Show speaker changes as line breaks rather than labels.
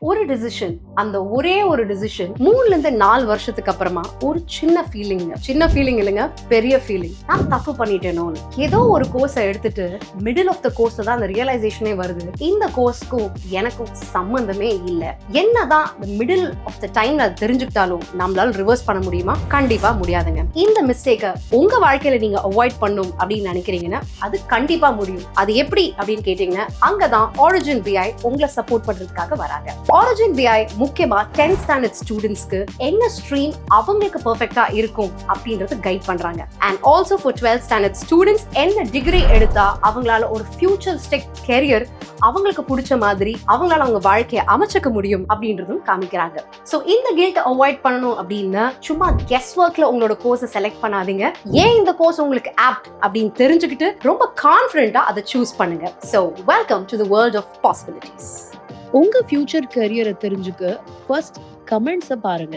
ஒரு டிசிஷன், அந்த ஒரே ஒரு டிசிஷன் 3-4 வருஷத்துக்கு அப்புறமா ஒரு சின்ன ஃபீலிங் இல்லைங்க, பெரிய ஃபீலிங். நான் தப்பு பண்ணிட்டேனோன்னு. ஏதோ ஒரு கோர்ஸை எடுத்துட்டு மிடில் ஆஃப் த கோர்ஸ்ல தான் அந்த ரியலைசேஷனே வருது, இந்த கோர்ஸ்க்கும் எனக்கும் சம்பந்தமே இல்லை. என்னதான் மிடில் ஆஃப் த டைம்ல அது தெரிஞ்சுக்கிட்டாலும் நம்மளால ரிவர்ஸ் பண்ண முடியுமா? கண்டிப்பா முடியாதுங்க. இந்த மிஸ்டேக்கை உங்க வாழ்க்கையில நீங்க அவாய்ட் பண்ணும் அப்படின்னு நினைக்கிறீங்கன்னா அது கண்டிப்பா முடியும். அது எப்படி அப்படின்னு கேட்டீங்கன்னா அங்கதான் ஆரிஜின் பிஐ உங்களை சப்போர்ட் பண்றதுக்காக வராங்க. ஆரிஜின் பிஐ முக்கியமா 10th ஸ்டாண்டர்ட் ஸ்டூடெண்ட்ஸ்க்கு என்ன ஸ்ட்ரீம் அவங்களுக்கு பெர்ஃபெக்ட்டா இருக்கும் அப்படின்றது கைட் பண்றாங்க. And also for 12th standard students என்ன டிகிரி எடுத்தா அவங்களால ஒரு ஃபியூச்சரிஸ்டிக் கெரியர் அவங்களுக்கு பிடிச்ச மாதிரி அவங்களால அவங்க வாழ்க்கையை அமைச்சுக்க முடியும் அப்படின்றதும் காமிக்கிறாங்க. ஸோ இந்த கில்ட்டை அவாய்ட் பண்ணணும் அப்படின்னா சும்மா கெஸ் ஒர்க்ல உங்களோட கோர்ஸை செலக்ட் பண்ணாதீங்க. ஏன் இந்த கோர்ஸ் உங்களுக்கு ஆப்ட் அப்படின்னு தெரிஞ்சுக்கிட்டு ரொம்ப கான்ஃபிடென்ட்டா அதை சூஸ் பண்ணுங்க. So welcome to the world of possibilities.
உங்க ஃபியூச்சர் கரியரை தெரிஞ்சுக்க ஃபர்ஸ்ட் கமெண்ட்ஸை பாருங்க.